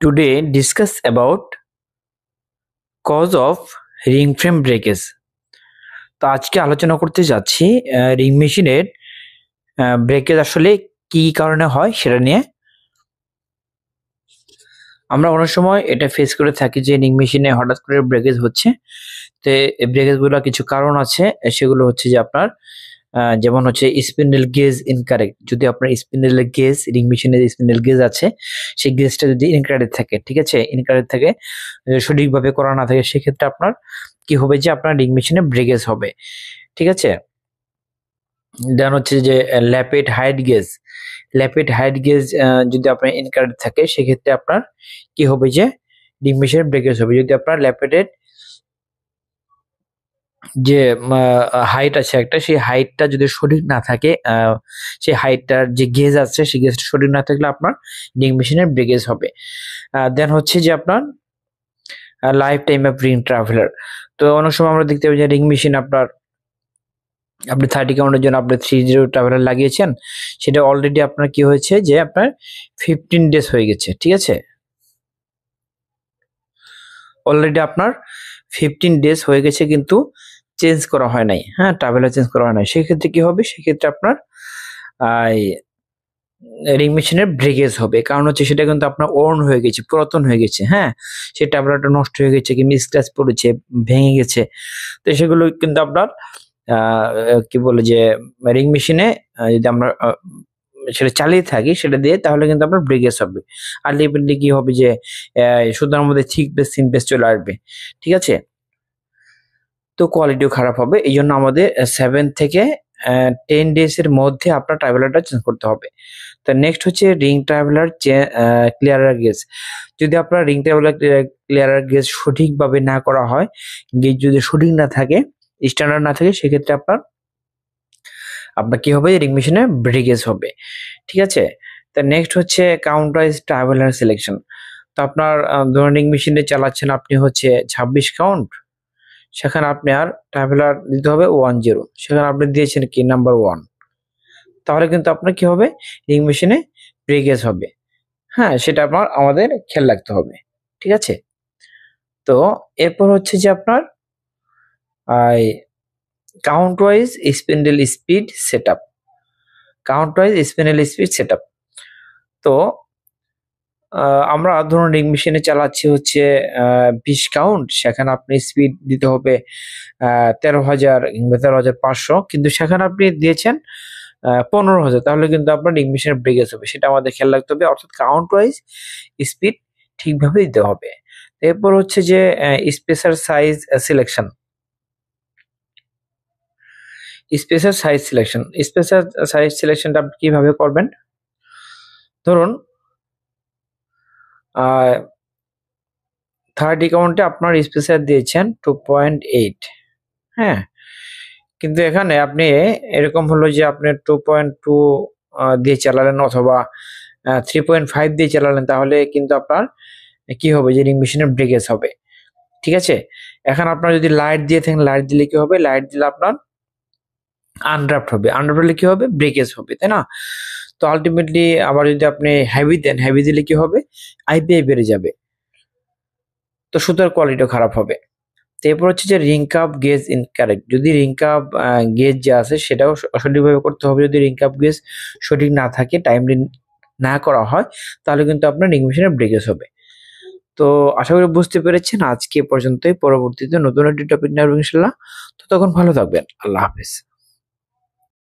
Today discuss about cause of ring frame breakage। তো আজকে আলোচনা করতে যাচ্ছি রিং মেশিনের ব্রেকেজ আসলে কি কারণে হয় সেটা নিয়ে। আমরা অনেক সময় এটা ফেস করে থাকি যে রিং মেশিনে হঠাৎ করে ব্রেকেজ হচ্ছে। তো এই ব্রেকেজগুলো কিছু কারণ আছে, সেগুলো হচ্ছে যে আপনার যেমন হচ্ছে স্পিন্ডেল গেজ ইনকারেক্ট। যদি আপনার স্পিন্ডেলের গেজ, রিং মেশিনের স্পিন্ডেল গেজ আছে, সেই গেজটা যদি ইনকারেক্ট থাকে, ঠিক আছে, ইনকারেক্ট থাকে, সঠিকভাবে করা না থাকে, সেক্ষেত্রে আপনার কি হবে যে আপনার রিং মেশিনে ব্রেকেজ হবে, ঠিক আছে। দেন হচ্ছে যে ল্যাপেট হাইট গেজ, ল্যাপেট হাইট গেজ যদি আপনার ইনকারেক্ট থাকে, সেক্ষেত্রে আপনার কি হবে যে রিং মেশিনে ব্রেকেজ হবে। যদি আপনার ল্যাপেটের যে হাইট আছে একটা, সেই হাইটটা যদি সঠিক না থাকে, সেই হাইটটার যে গেজ আছে সেই গেজটা সঠিক না থাকলে আপনার রিং মেশিনের ব্রেকেজ হবে। দেন হচ্ছে যে আপনার life time of ring traveller. তো অনেক সময় আমরা দেখতে পাই যে রিং মেশিন আপনি 30 কাউন্টের জন্য আপনি 30 ট্রাভেলার লাগিয়েছেন, সেটা অলরেডি আপনার কি হয়েছে যে আপনার 15 ডেজ হয়ে গেছে, ঠিক আছে। অলরেডি আপনার 15 ডেজ হয়ে গেছে, কিন্তু চেঞ্জ করা হয় নাই, হ্যাঁ, ট্রাভেলার চেঞ্জ করা হয় নাই। সেক্ষেত্রে কি হবে? সেক্ষেত্রে আপনার রিং মেশিনের ব্রেকেজ হবে। কারণ হচ্ছে সেটা কিন্তু আপনার ওর্ন হয়ে গেছে, পুরাতন হয়ে গেছে, হ্যাঁ, সেই ট্রাভেলারটা নষ্ট হয়ে গেছে, কি স্ক্র্যাচ পড়েছে, ভেঙে গেছে। তো সেগুলো কিন্তু আপনার কি বলে যে রিং মেশিনে যদি আমরা সেটা চালিয়ে থাকি সেটা দিয়ে, তাহলে কিন্তু আপনার ব্রেকেজ হবে। আলটিমেটলি কি হবে যে সুতার মধ্যে থিক বেস, থিন বেস চলে আসবে, ঠিক আছে। তো কোয়ালিটিও খারাপ হবে। এই জন্য আমাদের 7 থেকে 10 ডেজ এর মধ্যে আপনার ট্রাভেলারটা চেঞ্জ করতে হবে। তো নেক্সট হচ্ছে রিং ট্রাভেলার ক্লিয়ারার গেজ। যদি আপনার রিং ট্রাভেলার ক্লিয়ারার গেজ সঠিকভাবে না করা হয়, গেজ যদি সঠিক না থাকে, স্ট্যান্ডার্ড না থাকে, সেক্ষেত্রে আপনার কি হবে? রিং মেশিনে ব্রেকেজ হবে, ঠিক আছে। তো নেক্সট হচ্ছে কাউন্টার ট্রাভেলার সিলেকশন। তো আপনার ধরুন রিং মেশিনে চালাচ্ছেন আপনি হচ্ছে 26 কাউন্ট, সেখানে আপনি আর ট্রাভেলার দিতে হবে 10, সেখানে আপনি দিয়েছেন কি নাম্বার 1, তাহলে কিন্তু আপনার কি হবে? রিং মেশিনে ব্রেকেজ হবে, হ্যাঁ, সেটা আমাদের খেয়াল রাখতে হবে, ঠিক আছে। তো এরপর হচ্ছে যে আপনার count wise spindle speed setup, count wise spindle speed setup. তো আমরা ধরুন রিং মেশিনে চালাচ্ছি হচ্ছে 20 কাউন্ট, সেখানে আপনি স্পিড দিতে হবে 13,000 কিংবা 13,500, কিন্তু সেখানে আপনি দিয়েছেন 15,000, তাহলে কিন্তু আপনার রিং মেশিনের ব্রেকেজ হবে, সেটা আমাদের খেয়াল রাখতে হবে। অর্থাৎ কাউন্ট ওয়াইজ স্পিড ঠিকভাবে দিতে হবে। এরপর হচ্ছে যে spacer size selection, spacer size selection. Spacer size সিলেকশনটা আপনি কিভাবে করবেন? ধরুন 30 কাউন্টে আপনার স্পেসার দিয়েছেন 2.8, হ্যাঁ, কিন্তু এখানে আপনি এরকম হলো যে আপনি 2.2 দিয়ে চালালেন, অথবা 3.5 দিয়ে চালালেন, তাহলে কিন্তু আপনার কি হবে? যে রিং মেশিনের ব্রেকেজ হবে, ঠিক আছে। এখন আপনার যদি লাইট দিয়ে থাকেন, লাইট দিলে কি হবে? লাইট দিলে আপনার আনড্রাফট হবে, আনড্রাফট হলে কি হবে? ব্রেকেজ হবে, তাই না? তো আলটিমেটলি আবার যদি আপনি হেভি দেন, হেভি দিলে কি হবে? আইপিআই বেড়ে যাবে, তো সুতার কোয়ালিটিও খারাপ হবে। এরপর হচ্ছে যে রিং কাপ গেজ ইনকারেক্ট। যদি রিং কাপ গেজ যে আছে সেটাও সঠিকভাবে করতে হবে। যদি রিং কাপ গেজ সঠিক না থাকে, টাইমলি না করা হয়, তাহলে কিন্তু আপনার রিং মেশিনের ব্রেকেজ হবে। তো আশা করি বুঝতে পেরেছেন। আজকে পর্যন্তই, পরবর্তীতে নতুন একটি টপিক নিয়ে আসবো ইনশাল্লাহ। তো তখন ভালো থাকবেন। আল্লাহ হাফেজ।